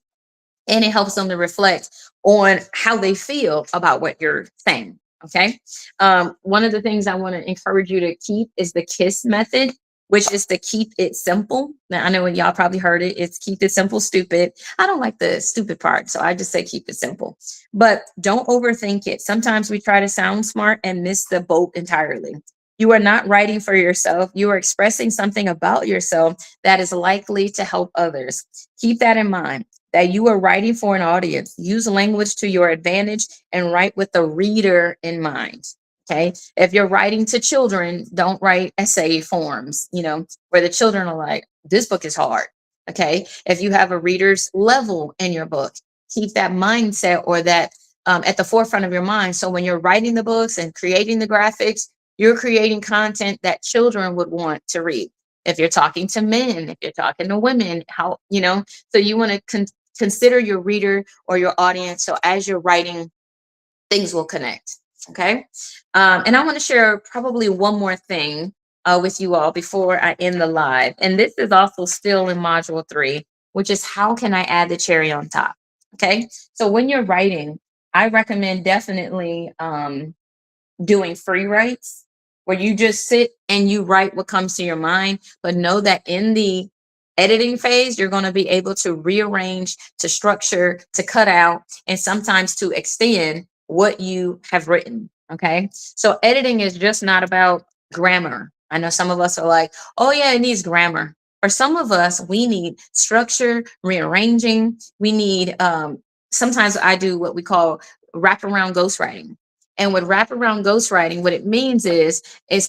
and it helps them to reflect on how they feel about what you're saying. Okay. One of the things I want to encourage you to keep is the KISS method, which is to keep it simple. Now, I know y'all probably heard it. It's keep it simple, stupid. I don't like the stupid part, so I just say keep it simple. But don't overthink it. Sometimes we try to sound smart and miss the boat entirely. You are not writing for yourself. You are expressing something about yourself that is likely to help others. Keep that in mind, that you are writing for an audience. Use language to your advantage and write with the reader in mind. Okay. If you're writing to children, don't write essay forms, where the children are like, this book is hard. Okay. If you have a reader's level in your book, keep that mindset or that at the forefront of your mind. So when you're writing the books and creating the graphics, you're creating content that children would want to read. If you're talking to men, if you're talking to women, how, so you want to consider your reader or your audience. So as you're writing, things will connect. Okay. And I want to share probably one more thing with you all before I end the live. And this is also still in module 3, which is how can I add the cherry on top? Okay. So when you're writing, I recommend definitely doing free writes where you just sit and you write what comes to your mind, but know that in the editing phase, you're going to be able to rearrange, to structure, to cut out, and sometimes to extend what you have written. Okay. So editing is just not about grammar. I know some of us are like, oh, yeah, it needs grammar. For some of us, we need structure, rearranging. We need, sometimes I do what we call wraparound ghostwriting. And with wraparound ghostwriting, what it means is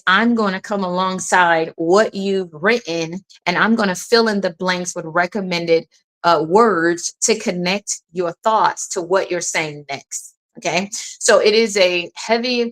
I'm going to come alongside what you've written, and I'm going to fill in the blanks with recommended words to connect your thoughts to what you're saying next. Okay, so it's a heavier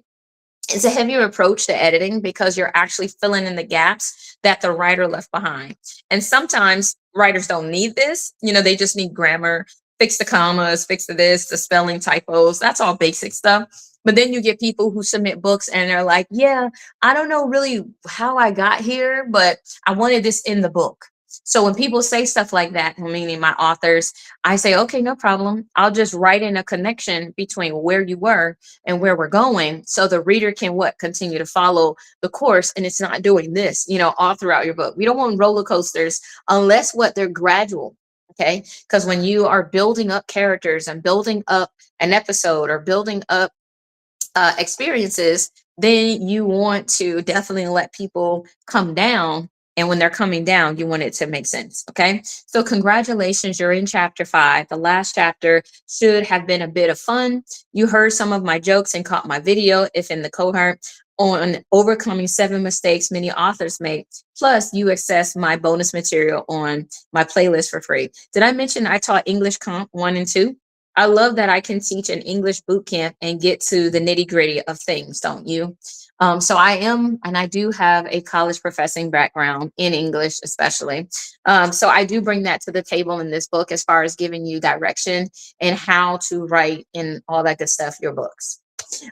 approach to editing because you're actually filling in the gaps that the writer left behind. And sometimes writers don't need this, they just need grammar, fix the commas, fix the this, the spelling typos. That's all basic stuff. But then you get people who submit books and they're like, yeah, I don't know really how I got here, but I wanted this in the book. So when people say stuff like that, meaning my authors, I say, okay, no problem. I'll just write in a connection between where you were and where we're going, so the reader can continue to follow the course, and it's not doing this all throughout your book. We don't want roller coasters unless they're gradual. Okay, because when you are building up characters and building up an episode or building up experiences, then you want to definitely let people come down. And when they're coming down, you want it to make sense. Okay. So, congratulations, you're in chapter 5. The last chapter should have been a bit of fun. You heard some of my jokes and caught my video, if in the cohort, on overcoming 7 mistakes many authors make. Plus, you access my bonus material on my playlist for free. Did I mention I taught English Comp 1 and 2? I love that I can teach an English boot camp and get to the nitty gritty of things, don't you? So I am, and I do have a college professing background in English, especially. So I do bring that to the table in this book as far as giving you direction and how to write and all that good stuff, your books.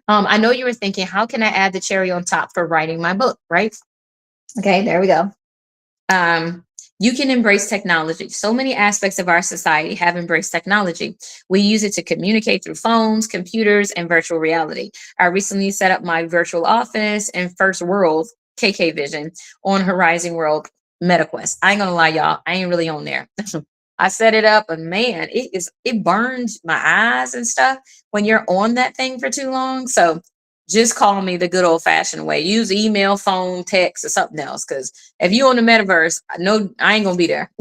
I know you were thinking, how can I add the cherry on top for writing my book, right? Okay, there we go. Um, you can embrace technology. So many aspects of our society have embraced technology. We use it to communicate through phones, computers, and virtual reality. I recently set up my virtual office in First World, KK Vision, on Horizon World MetaQuest. I ain't gonna lie, y'all, I ain't really on there. I set it up, and man, it burns my eyes and stuff when you're on that thing for too long. So just call me the good old fashioned way. Use email, phone, text, or something else. Because if you on the metaverse, no, I ain't gonna be there.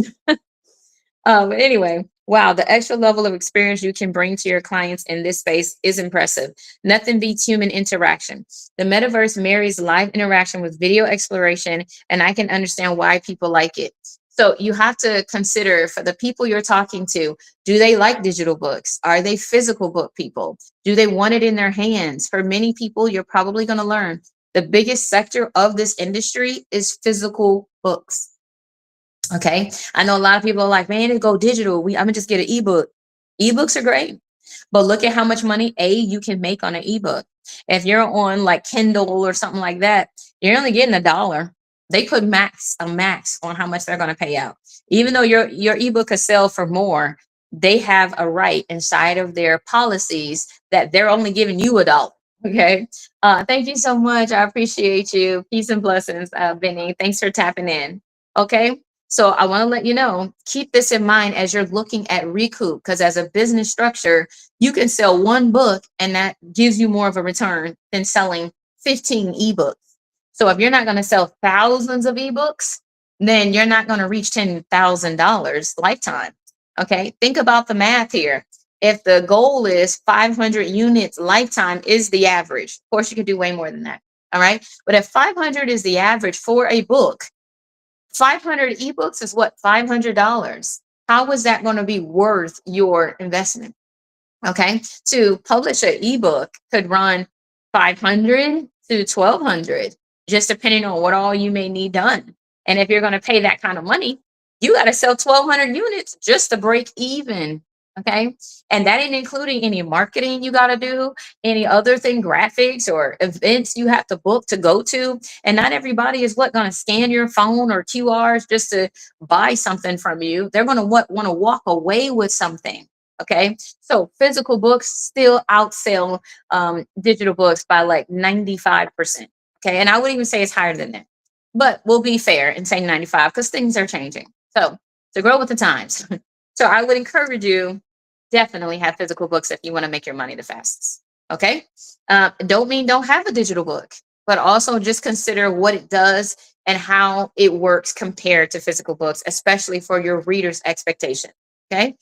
But anyway, wow, the extra level of experience you can bring to your clients in this space is impressive. Nothing beats human interaction. The metaverse marries live interaction with video exploration, and I can understand why people like it. So you have to consider, for the people you're talking to, do they like digital books? Are they physical book people? Do they want it in their hands? For many people, you're probably going to learn the biggest sector of this industry is physical books. Okay. I know a lot of people are like, man, it go digital. I'm gonna just get an ebook. Ebooks are great, but look at how much money you can make on an ebook. If you're on like Kindle or something like that, you're only getting $1. They put a max on how much they're gonna pay out. Even though your ebook could sell for more, they have a right inside of their policies that they're only giving you $1. Okay. Thank you so much. I appreciate you. Peace and blessings, Benny. Thanks for tapping in. Okay. So I want to let you know, keep this in mind as you're looking at recoup, because as a business structure, you can sell one book and that gives you more of a return than selling 15 ebooks. So if you're not going to sell thousands of ebooks, then you're not going to reach $10,000 lifetime. Okay. Think about the math here. If the goal is 500 units lifetime is the average, of course, you could do way more than that. All right. But if 500 is the average for a book, 500 ebooks is what? $500. How is that going to be worth your investment? Okay. To publish an ebook could run 500 to 1200, just depending on what all you may need done. And if you're going to pay that kind of money, you got to sell 1200 units just to break even. Okay. And that ain't including any marketing you got to do, any other thing, graphics or events you have to book to go to. And not everybody is what going to scan your phone or QRs just to buy something from you. They're going to want to walk away with something. Okay. So physical books still outsell digital books by like 95%. Okay. And I would even say it's higher than that. But we'll be fair and say 95 because things are changing. So to grow with the times. So I would encourage you definitely have physical books if you want to make your money the fastest. Okay. Don't mean don't have a digital book, but also just consider what it does and how it works compared to physical books, especially for your reader's expectation. Okay.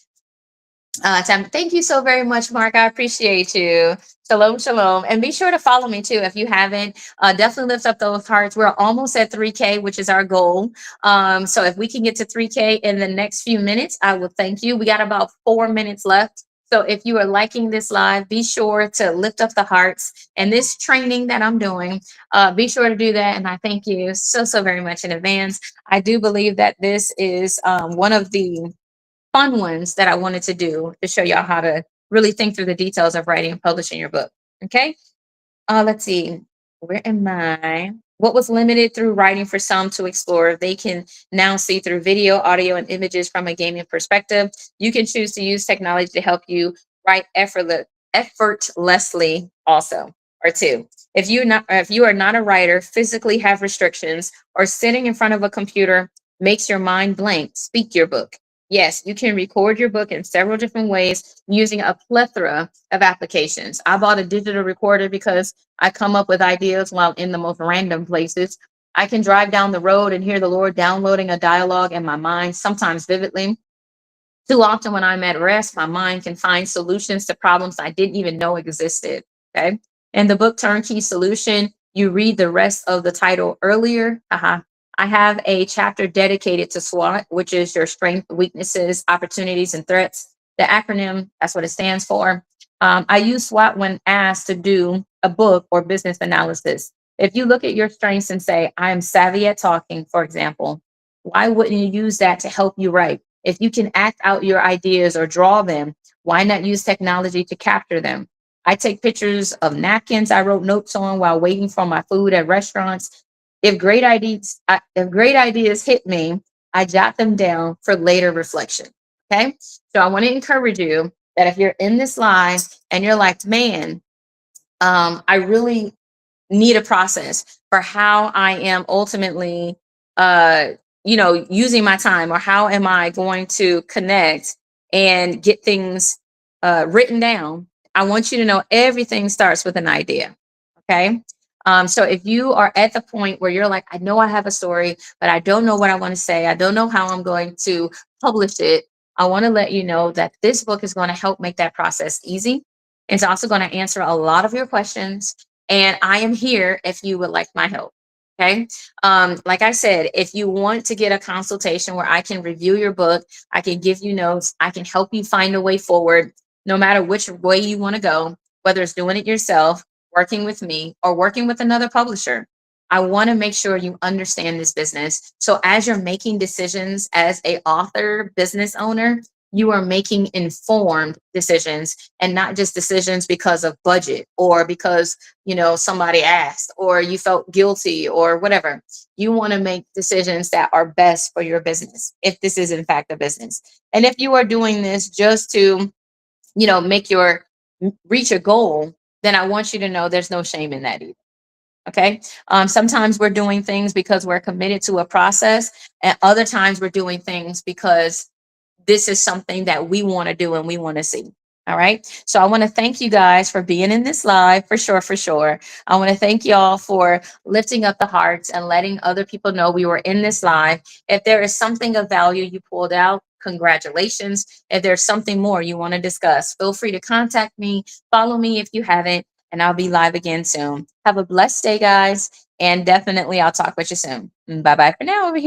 Tam, thank you so very much, Mark. I appreciate you. Shalom, shalom. And be sure to follow me too if you haven't. Definitely lift up those hearts. We're almost at 3K, which is our goal. So if we can get to 3K in the next few minutes, I will thank you. We got about 4 minutes left. So if you are liking this live, be sure to lift up the hearts. And this training that I'm doing, be sure to do that. And I thank you so, so very much in advance. I do believe that this is one of the fun ones that I wanted to do to show y'all how to really think through the details of writing and publishing your book. Okay. Let's see. Where am I? What was limited through writing for some to explore, they can now see through video, audio, and images from a gaming perspective. You can choose to use technology to help you write effortlessly also. Or two, if you are not a writer, physically have restrictions, or sitting in front of a computer makes your mind blank, speak your book. Yes, you can record your book in several different ways using a plethora of applications. I bought a digital recorder because I come up with ideas while in the most random places. I can drive down the road and hear the Lord downloading a dialogue in my mind, sometimes vividly. Too often, when I'm at rest, my mind can find solutions to problems I didn't even know existed. Okay. In the book Turnkey Solution, you read the rest of the title earlier. I have a chapter dedicated to SWOT, which is your strengths, weaknesses, opportunities, and threats. The acronym, that's what it stands for. I use SWOT when asked to do a book or business analysis. If you look at your strengths and say, I am savvy at talking, for example, why wouldn't you use that to help you write? If you can act out your ideas or draw them, why not use technology to capture them? I take pictures of napkins I wrote notes on while waiting for my food at restaurants. If great ideas hit me, I jot them down for later reflection. Okay. So I want to encourage you that if you're in this live and you're like, man, I really need a process for how I am ultimately, uh, using my time, or how am I going to connect and get things written down. I want you to know everything starts with an idea. Okay. So if you are at the point where you're like, I know I have a story, but I don't know what I want to say, I don't know how I'm going to publish it, I want to let you know that this book is going to help make that process easy. It's also going to answer a lot of your questions. And I am here if you would like my help. Okay. Like I said, if you want to get a consultation where I can review your book, I can give you notes, I can help you find a way forward, no matter which way you want to go, whether it's doing it yourself, working with me, or working with another publisher. I want to make sure you understand this business. So as you're making decisions as a author, business owner, you are making informed decisions and not just decisions because of budget or because, somebody asked or you felt guilty or whatever. You want to make decisions that are best for your business, if this is in fact a business. And if you are doing this just to, make your reach a goal, then I want you to know there's no shame in that either. Okay. Sometimes we're doing things because we're committed to a process, and other times we're doing things because this is something that we want to do and we want to see. All right. So I want to thank you guys for being in this live for sure. For sure. I want to thank y'all for lifting up the hearts and letting other people know we were in this live. If there is something of value you pulled out, congratulations. If there's something more you want to discuss, feel free to contact me. Follow me if you haven't, and I'll be live again soon. Have a blessed day, guys. And definitely I'll talk with you soon. Bye bye for now over here.